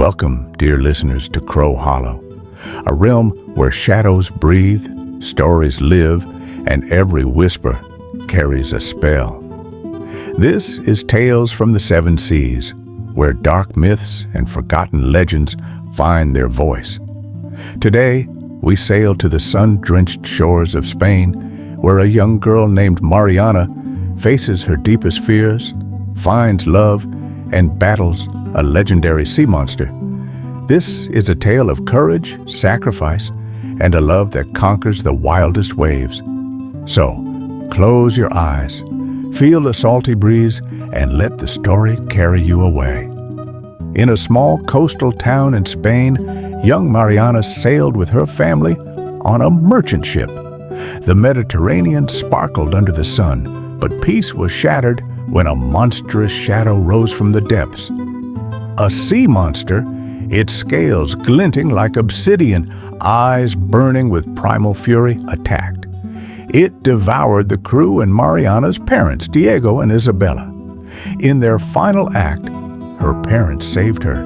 Welcome, dear listeners, to Crow Hollow, a realm where shadows breathe, stories live, and every whisper carries a spell. This is Tales from the Seven Seas, where dark myths and forgotten legends find their voice. Today, we sail to the sun-drenched shores of Spain, where a young girl named Mariana faces her deepest fears, finds love, and battles a legendary sea monster. This is a tale of courage, sacrifice, and a love that conquers the wildest waves. So, close your eyes, feel the salty breeze, and let the story carry you away. In a small coastal town in Spain, young Mariana sailed with her family on a merchant ship. The Mediterranean sparkled under the sun, but peace was shattered when a monstrous shadow rose from the depths. A sea monster, its scales glinting like obsidian, eyes burning with primal fury, attacked. It devoured the crew and Mariana's parents, Diego and Isabella. In their final act, her parents saved her.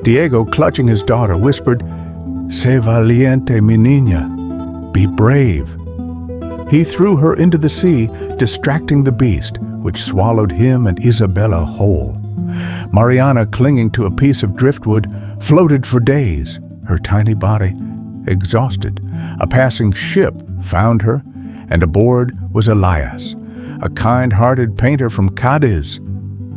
Diego, clutching his daughter, whispered, "Sé valiente, mi niña. Be brave." He threw her into the sea, distracting the beast, which swallowed him and Isabella whole. Mariana, clinging to a piece of driftwood, floated for days, her tiny body exhausted. A passing ship found her, and aboard was Elias, a kind-hearted painter from Cadiz.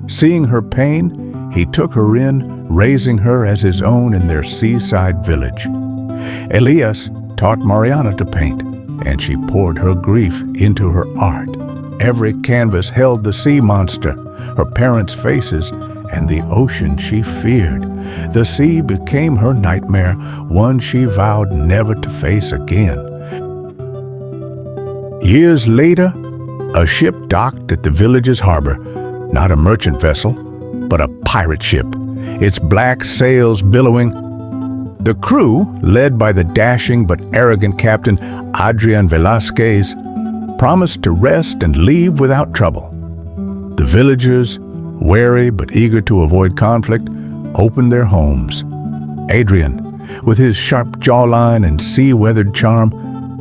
Seeing her pain, he took her in, raising her as his own in their seaside village. Elias taught Mariana to paint, and she poured her grief into her art. Every canvas held the sea monster, her parents' faces, and the ocean she feared. The sea became her nightmare, one she vowed never to face again. Years later, a ship docked at the village's harbor, not a merchant vessel, but a pirate ship, its black sails billowing. The crew, led by the dashing but arrogant captain Adrián Velázquez, promised to rest and leave without trouble. The villagers, wary but eager to avoid conflict, opened their homes. Adrián, with his sharp jawline and sea-weathered charm,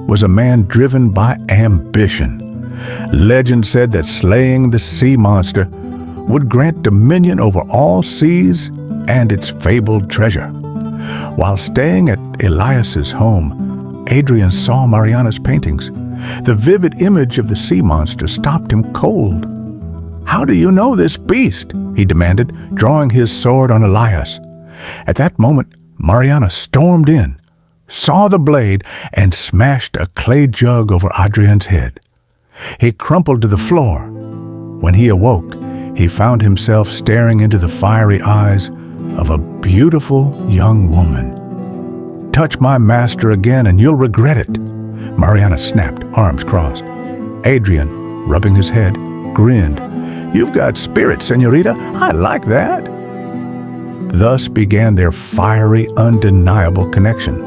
was a man driven by ambition. Legend said that slaying the sea monster would grant dominion over all seas and its fabled treasure. While staying at Elias's home, Adrián saw Mariana's paintings. The vivid image of the sea monster stopped him cold. "How do you know this beast?" he demanded, drawing his sword on Elias. At that moment, Mariana stormed in, saw the blade, and smashed a clay jug over Adrián's head. He crumpled to the floor. When he awoke, he found himself staring into the fiery eyes of a beautiful young woman. "Touch my master again and you'll regret it," Mariana snapped, arms crossed. Adrián, rubbing his head, grinned. "You've got spirit, señorita. I like that." Thus began their fiery, undeniable connection.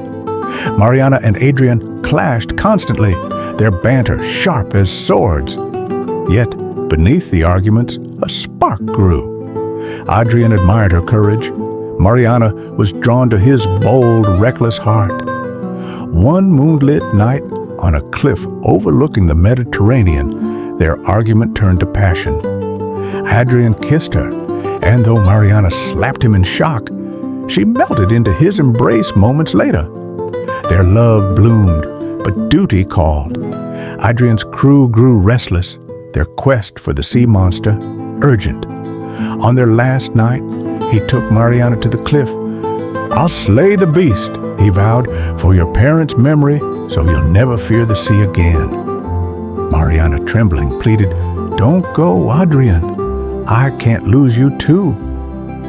Mariana and Adrián clashed constantly, their banter sharp as swords. Yet, beneath the arguments, a spark grew. Adrián admired her courage. Mariana was drawn to his bold, reckless heart. One moonlit night, on a cliff overlooking the Mediterranean, their argument turned to passion. Adrián kissed her, and though Mariana slapped him in shock, she melted into his embrace moments later. Their love bloomed, but duty called. Adrián's crew grew restless, their quest for the sea monster urgent. On their last night, he took Mariana to the cliff. "I'll slay the beast," he vowed, "for your parents' memory, so you'll never fear the sea again." Mariana, trembling, pleaded, "Don't go, Adrián. I can't lose you too."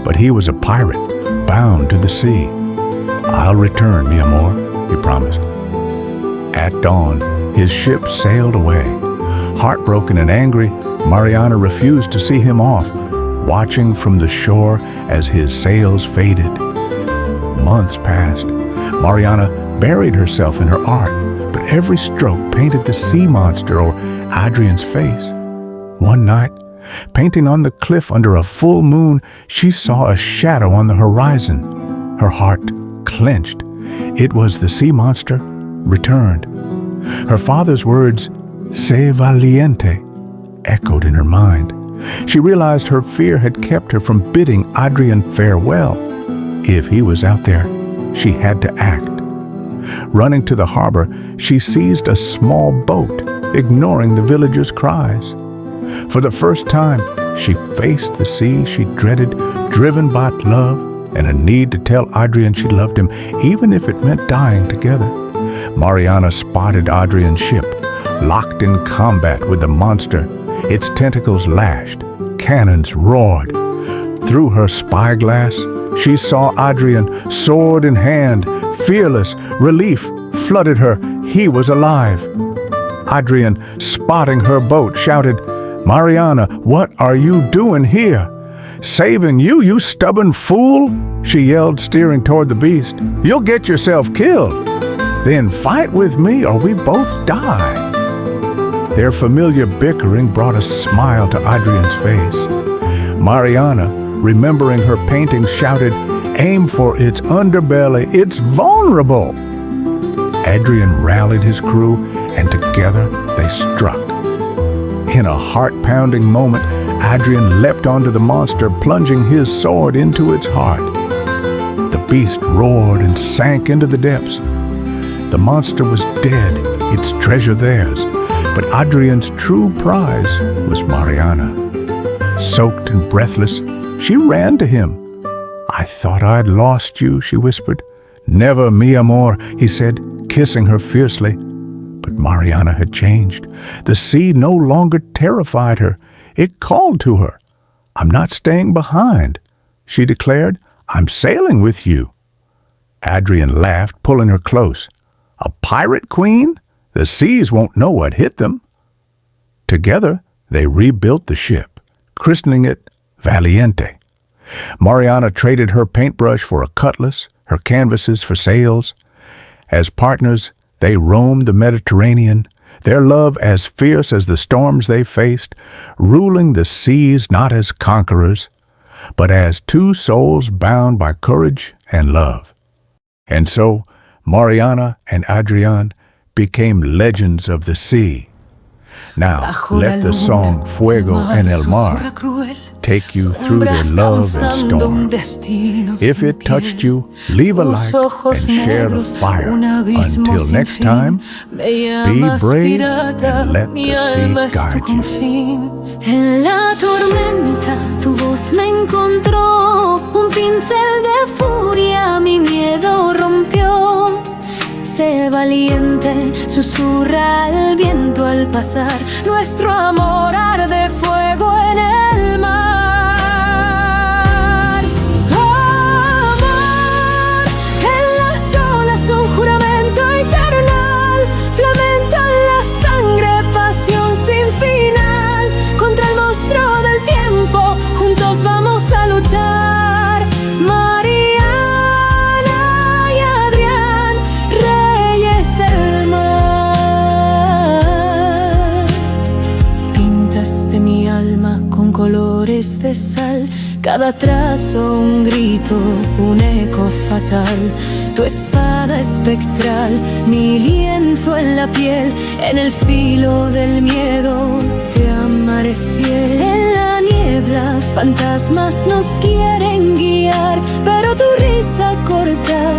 But he was a pirate, bound to the sea. "I'll return, mi amor," he promised. At dawn, his ship sailed away. Heartbroken and angry, Mariana refused to see him off, watching from the shore as his sails faded. Months passed. Mariana buried herself in her art, but every stroke painted the sea monster or Adrián's face. One night, painting on the cliff under a full moon, she saw a shadow on the horizon. Her heart clenched. It was the sea monster returned. Her father's words, "Sé valiente," echoed in her mind. She realized her fear had kept her from bidding Adrián farewell. If he was out there, she had to act. Running to the harbor, she seized a small boat, ignoring the villagers' cries. For the first time, she faced the sea she dreaded, driven by love and a need to tell Adrián she loved him, even if it meant dying together. Mariana spotted Adrián's ship, locked in combat with the monster. Its tentacles lashed, cannons roared. Through her spyglass, she saw Adrián, sword in hand, fearless. Relief flooded her. He was alive. Adrián, spotting her boat, shouted, "Mariana, what are you doing here?" "Saving you, you stubborn fool," she yelled, steering toward the beast. "You'll get yourself killed. Then fight with me or we both die." Their familiar bickering brought a smile to Adrián's face. Mariana, remembering her painting, shouted, "Aim for its underbelly, it's vulnerable." Adrián rallied his crew, and together they struck. In a heart-pounding moment, Adrián leapt onto the monster, plunging his sword into its heart. The beast roared and sank into the depths. The monster was dead, its treasure theirs, but Adrián's true prize was Mariana. Soaked and breathless, she ran to him. "I thought I'd lost you," she whispered. "Never, mi amor," he said, kissing her fiercely. But Mariana had changed. The sea no longer terrified her. It called to her. "I'm not staying behind," she declared. "I'm sailing with you." Adrián laughed, pulling her close. "A pirate queen? The seas won't know what hit them." Together, they rebuilt the ship, christening it Valiente. Mariana traded her paintbrush for a cutlass, her canvases for sails. As partners, they roamed the Mediterranean, their love as fierce as the storms they faced, ruling the seas not as conquerors, but as two souls bound by courage and love. And so, Mariana and Adrián became legends of the sea. Now, let the song Fuego en el Mar take you through their love and storm. If it touched you, leave a like and share the fire. Until next time, be brave and let the sea guide you. En la tormenta tu voz me encontró, un pincel de furia mi miedo rompió. Sé valiente, susurra el viento al pasar, nuestro amor arde fuego en el mar. Amor, en las olas un juramento eternal, flamento en la sangre, pasión sin final, contra el monstruo del tiempo, juntos vamos a luchar. Colores de sal, cada trazo un grito, un eco fatal. Tu espada espectral, mi lienzo en la piel, en el filo del miedo te amaré fiel. En la niebla fantasmas nos quieren guiar, pero tu risa corta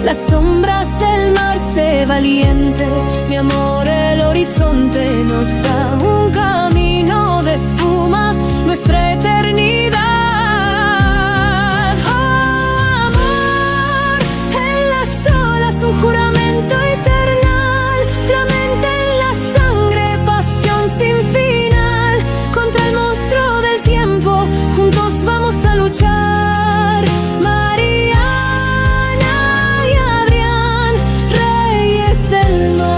las sombras del mar. Sé valiente, mi amor, el horizonte nos da un camino de espuma, nuestra eternidad. Oh, amor, en las olas un juramento eternal, flamante en la sangre, pasión sin final, contra el monstruo del tiempo, juntos vamos a luchar. Mariana y Adrián, reyes del mar.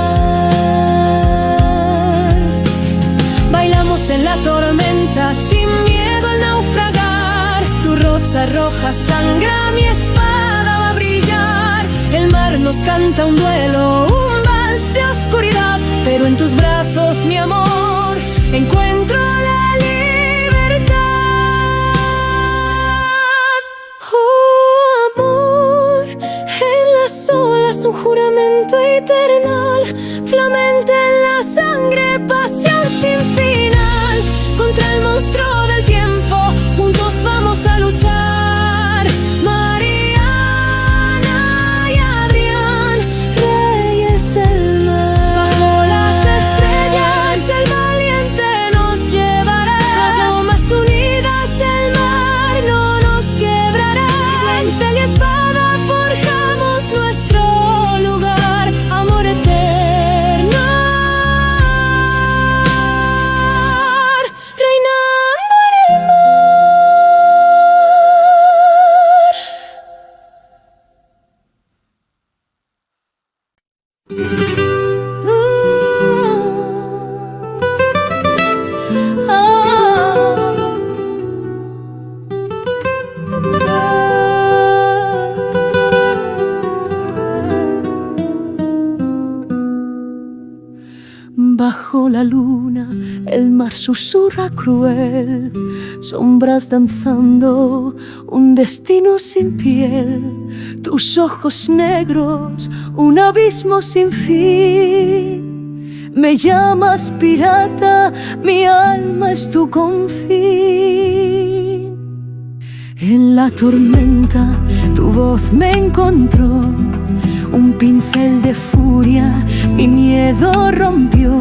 Bailamos en la tormenta, sin miedo al naufragar. Tu rosa roja sangra, mi espada va a brillar. El mar nos canta un duelo, un vals de oscuridad, pero en tus brazos, mi amor, encuentro la libertad. Oh, amor. un juramento eternal, flamante en la sangre, pasión sin final. Contra el monstruo del tiempo, juntos vamos a luchar. Mariana y Adrián, reyes del mar. Bajo las estrellas el valiente nos llevará. Más unidas el mar no nos quebrará. Pincel y espada forjamos nuestro lugar. Amor eterno, reinando en el mar. Bajo la luna el mar susurra cruel, sombras danzando, un destino sin piel. Tus ojos negros, un abismo sin fin. Me llamas pirata, mi alma es tu confín. En la tormenta tu voz me encontró, un pincel de furia mi miedo rompió.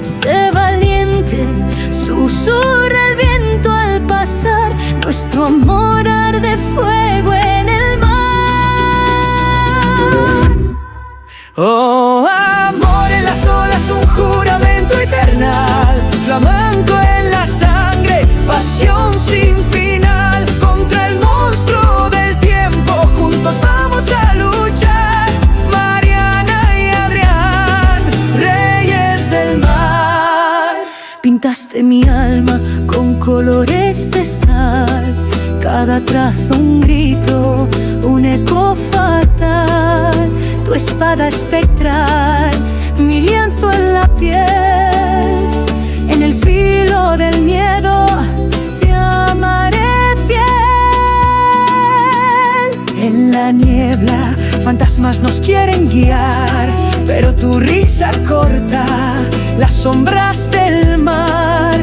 Sé valiente, susurra el viento al pasar, nuestro amor arde fuego en el mar. Oh, amor en las olas, un juramento eternal, flamenco en la sangre, pasión sin final. Contra el monstruo del tiempo, juntos vamos a luchar. Mariana y Adrián, reyes del mar. Pintaste mi alma con colores de sal, cada trazo un grito, un eco fatal. Tu espada espectral, mi lienzo en la piel. En el filo del miedo te amaré fiel. En la niebla fantasmas nos quieren guiar, pero tu risa corta las sombras del mar.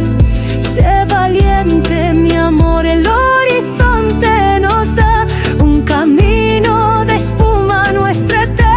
Sé valiente, mi amor, el horizonte nos da un camino de espuma a nuestra eternidad.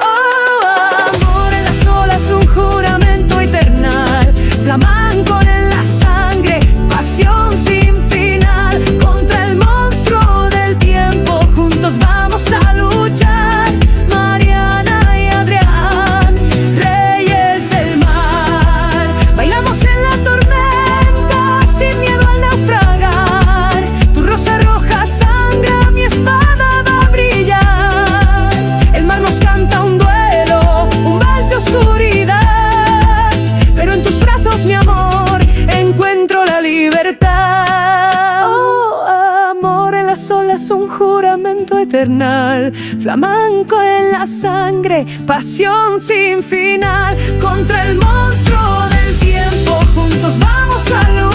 Oh, amor en las olas, un juramento eternal, flamenco en la sangre, pasión sin final. Contra el monstruo del tiempo, juntos vamos a luchar. Mariana y Adrián, reyes del mar. Bailamos en la tormenta, sin miedo al naufragar. Tu rosa roja sangra, mi espada va a brillar. El mar nos canta un duelo, un vals de oscuridad, pero en tus brazos, mi amor, encuentro la libertad. Oh, amor en las olas, un juramento eternal, flamenco en la sangre, pasión sin final. Contra el monstruo del tiempo, juntos vamos a luchar.